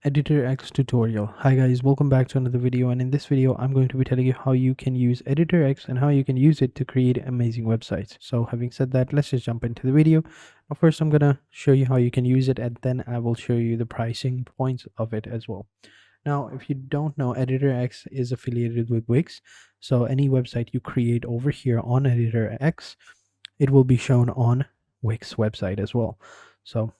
Editor X tutorial. Hi guys, welcome back to another video, and in this video I'm going to be telling you how you can use Editor X and how you can use it to create amazing websites. So having said that, let's just jump into the video. Now first I'm gonna show you how you can use it, and then I will show you the pricing points of it as well. Now if you don't know, Editor X is affiliated with Wix, so any website you create over here on Editor X, it will be shown on Wix website as well. So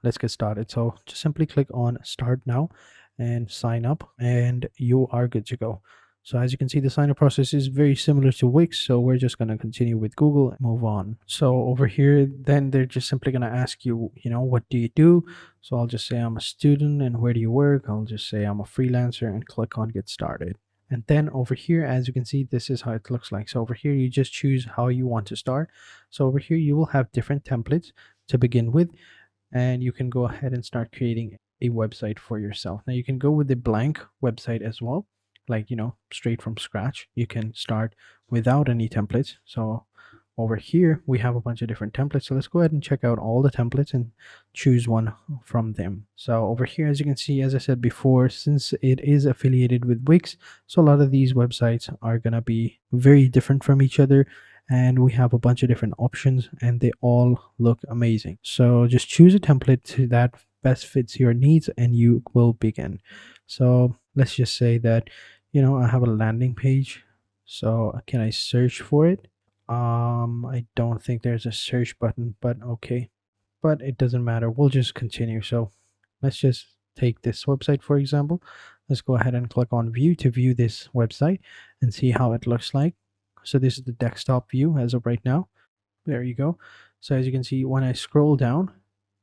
let's get started. So just simply click on start now and sign up, and you are good to go. So as you can see, the sign up process is very similar to Wix, so we're just going to continue with Google and move on. So over here, then they're just simply going to ask you, what do you do? So I'll just say I'm a student. And where do you work? I'll just say I'm a freelancer and click on get started. And then over here, as you can see, this is how it looks like. So over here, you just choose how you want to start. So over here, you will have different templates to begin with, and you can go ahead and start creating a website for yourself. Now you can go with a blank website as well, like straight from scratch. You can start without any templates. So over here we have a bunch of different templates, so let's go ahead and check out all the templates and choose one from them. So over here, as you can see, as I said before, since it is affiliated with Wix, so a lot of these websites are gonna be very different from each other, and we have a bunch of different options and they all look amazing. So just choose a template that best fits your needs and you will begin. So let's just say that I have a landing page. So can I search for it? I don't think there's a search button, but okay, but it doesn't matter, we'll just continue. So let's just take this website for example. Let's go ahead and click on view to view this website and see how it looks like. So this is the desktop view as of right now. There you go. So as you can see, when I scroll down,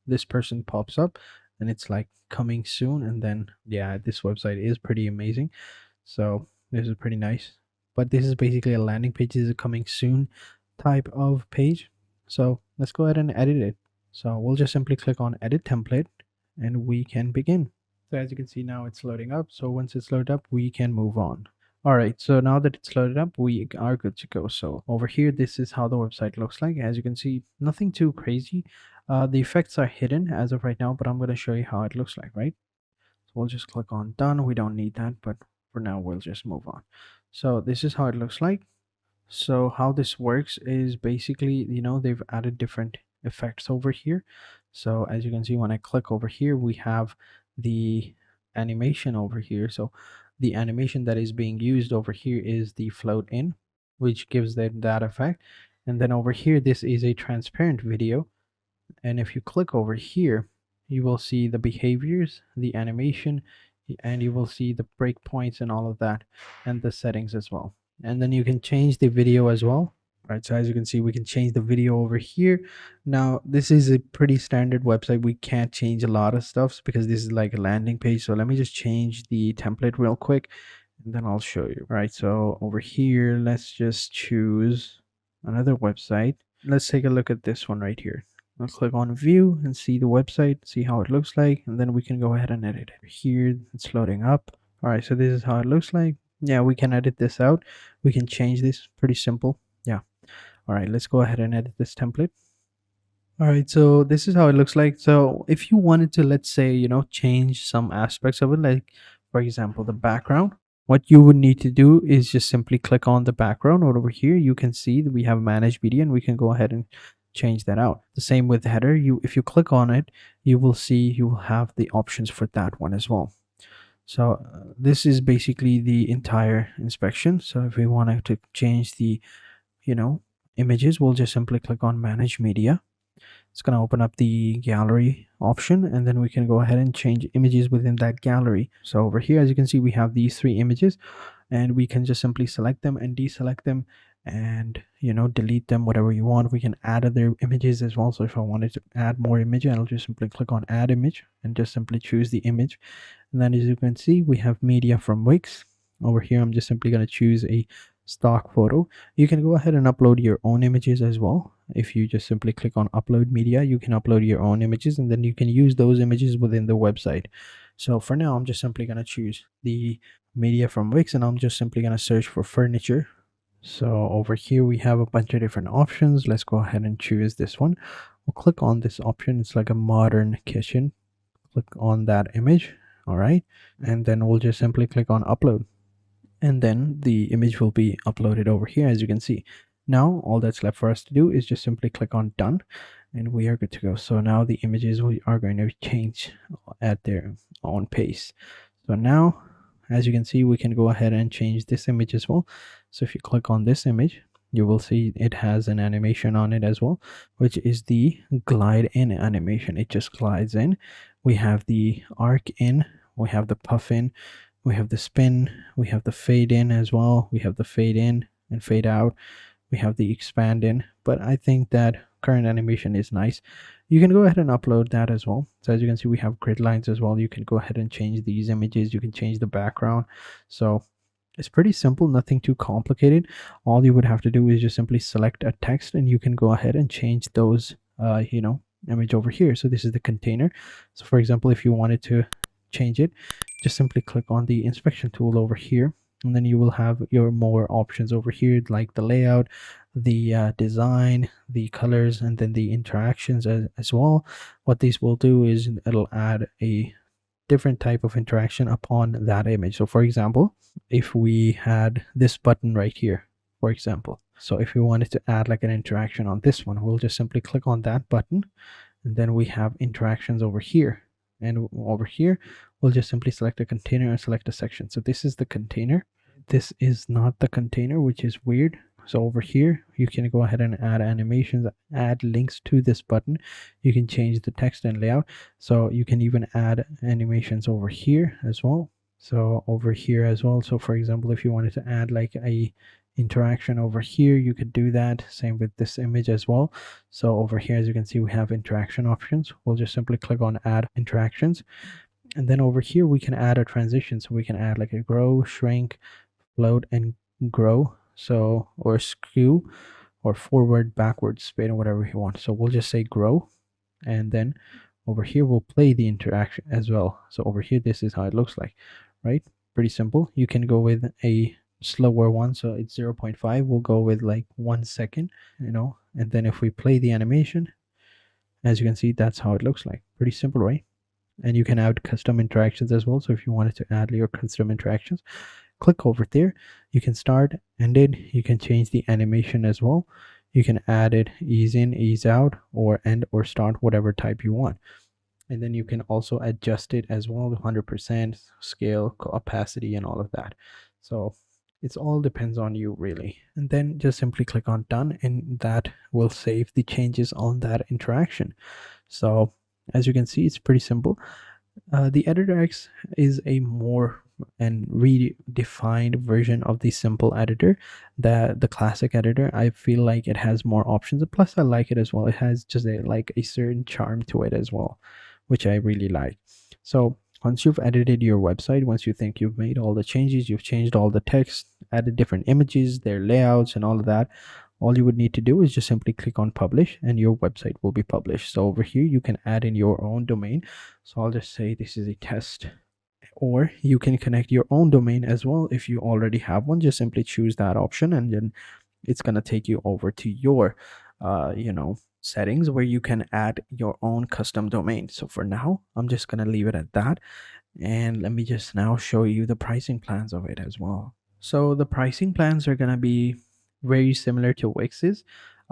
this person pops up and it's like coming soon, and then yeah, this website is pretty amazing. So this is pretty nice, but this is basically a landing page. This is a coming soon type of page. So let's go ahead and edit it. So we'll just simply click on edit template and we can begin. So as you can see, now it's loading up. So once it's loaded up, we can move on. All right, so now that it's loaded up, we are good to go. So over here, this is how the website looks like. As you can see, nothing too crazy. The effects are hidden as of right now, but I'm going to show you how it looks like, right? So we'll just click on done. We don't need that, but for now, we'll just move on. So this is how it looks like. So how this works is basically, they've added different effects over here. So as you can see, when I click over here, we have the animation over here. So the animation that is being used over here is the float in, which gives that effect. And then over here, this is a transparent video. And if you click over here, you will see the behaviors, the animation, and you will see the breakpoints and all of that, and the settings as well. And then you can change the video as well. Right, so as you can see, we can change the video over here. Now this is a pretty standard website. We can't change a lot of stuff because this is like a landing page. So let me just change the template real quick and then I'll show you. Right, so over here, let's just choose another website. Let's take a look at this one right here. I'll click on view and see the website, see how it looks like, and then we can go ahead and edit it. Here it's loading up. All right, so this is how it looks like. Yeah, we can edit this out. We can change this, pretty simple. Yeah. All right, let's go ahead and edit this template. All right, so this is how it looks like. So if you wanted to, let's say, change some aspects of it, like for example, the background, what you would need to do is just simply click on the background. Over here, you can see that we have manage media, and we can go ahead and change that out. The same with header. If you click on it, you will see you will have the options for that one as well. So this is basically the entire inspection. So if we wanted to change the images, we'll just simply click on manage media. It's going to open up the gallery option, and then we can go ahead and change images within that gallery. So over here, as you can see, we have these 3 images, and we can just simply select them and deselect them and delete them, whatever you want. We can add other images as well. So if I wanted to add more image, I'll just simply click on add image and just simply choose the image. And then as you can see, we have media from Wix. Over here, I'm just simply going to choose a stock photo. You can go ahead and upload your own images as well. If you just simply click on upload media, you can upload your own images, and then you can use those images within the website. So for now, I'm just simply going to choose the media from Wix, and I'm just simply going to search for furniture. So over here we have a bunch of different options. Let's go ahead and choose this one. We'll click on this option. It's like a modern kitchen. Click on that image. All right, and then we'll just simply click on upload, and then the image will be uploaded over here. As you can see, now all that's left for us to do is just simply click on done, and we are good to go. So now the images we are going to change at their own pace. So now, as you can see, we can go ahead and change this image as well. So if you click on this image, you will see it has an animation on it as well, which is the glide in animation. It just glides in. We have the arc in, we have the puff in, we have the spin, we have the fade in as well, we have the fade in and fade out, we have the expand in. But I think that current animation is nice. You can go ahead and upload that as well. So as you can see, we have grid lines as well. You can go ahead and change these images, you can change the background. So it's pretty simple, nothing too complicated. All you would have to do is just simply select a text, and you can go ahead and change those image over here. So this is the container. So for example, if you wanted to change it, just simply click on the inspection tool over here, and then you will have your more options over here, like the layout, the design, the colors, and then the interactions as well. What these will do is it'll add a different type of interaction upon that image. So for example, if we had this button right here, for example, so if we wanted to add like an interaction on this one, we'll just simply click on that button, and then we have interactions over here. And over here, we'll just simply select a container and select a section. So this is the container. This is not the container, which is weird. So over here, you can go ahead and add animations, add links to this button. You can change the text and layout. So you can even add animations over here as well. So over here as well. So for example, if you wanted to add like a interaction over here, you could do that. Same with this image as well. So over here, as you can see, we have interaction options. We'll just simply click on add interactions. And then over here, we can add a transition. So we can add like a grow, shrink, float, and grow. So, or skew, or forward, backwards, spin, or whatever you want. So we'll just say grow, and then over here we'll play the interaction as well. So over here, this is how it looks like, right? Pretty simple. You can go with a slower one, so it's 0.5. We'll go with like 1 second, and then if we play the animation, as you can see, that's how it looks like. Pretty simple, right? And you can add custom interactions as well. So if you wanted to add your custom interactions, click over there. You can start, end it. You can change the animation as well. You can add it ease in, ease out, or end or start, whatever type you want. And then you can also adjust it as well, 100% scale, opacity, and all of that. So it's all depends on you really. And then just simply click on done, and that will save the changes on that interaction. So as you can see, it's pretty simple. The editor X is a more and redefined version of the simple editor. The classic editor, I feel like it has more options, plus I like it as well. It has just like a certain charm to it as well, which I really like. So once you've edited your website, once you think you've made all the changes, you've changed all the text, added different images, their layouts, and all of that, all you would need to do is just simply click on publish, and your website will be published. So over here, you can add in your own domain. So I'll just say this is a test, or you can connect your own domain as well. If you already have one, just simply choose that option, and then it's going to take you over to your settings where you can add your own custom domain. So for now, I'm just going to leave it at that, and let me just now show you the pricing plans of it as well. So the pricing plans are going to be very similar to Wix's.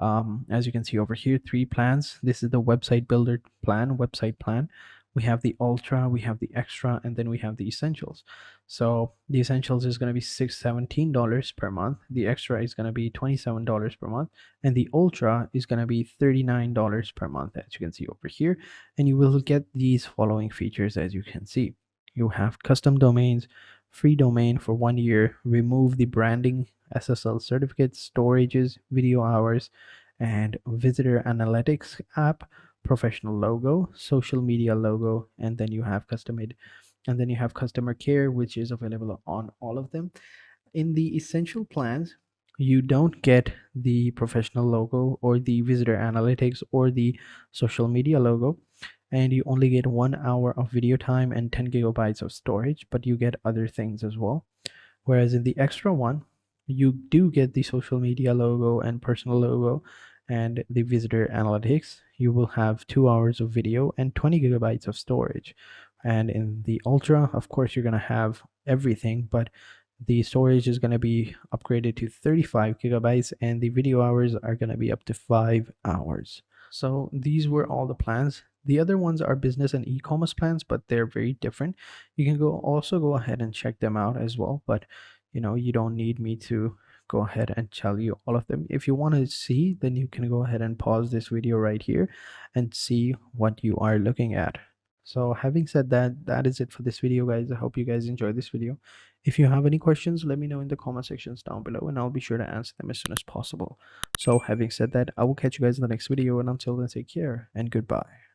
As you can see over here, 3 plans. This is the website builder plan, website plan. We have the ultra, we have the extra, and then we have the essentials. So the essentials is going to be $17 per month. The extra is going to be $27 per month, and the ultra is going to be $39 per month, as you can see over here. And you will get these following features. As you can see, you have custom domains, free domain for 1 year, remove the branding, SSL certificates, storages, video hours, and visitor analytics app, professional logo, social media logo, and then you have customer care, which is available on all of them. In the essential plans, you don't get the professional logo or the visitor analytics or the social media logo, and you only get 1 hour of video time and 10 gigabytes of storage, but you get other things as well. Whereas in the extra one, you do get the social media logo and personal logo and the visitor analytics. You will have 2 hours of video and 20 gigabytes of storage. And in the Ultra, of course, you're going to have everything, but the storage is going to be upgraded to 35 gigabytes and the video hours are going to be up to 5 hours. So these were all the plans. The other ones are business and e-commerce plans, but they're very different. You can go ahead and check them out as well, but you don't need me to go ahead and tell you all of them. If you want to see, then you can go ahead and pause this video right here and see what you are looking at. So having said that, that is it for this video, guys. I hope you guys enjoyed this video. If you have any questions, let me know in the comment sections down below and I'll be sure to answer them as soon as possible. So having said that, I will catch you guys in the next video, and until then, take care and goodbye.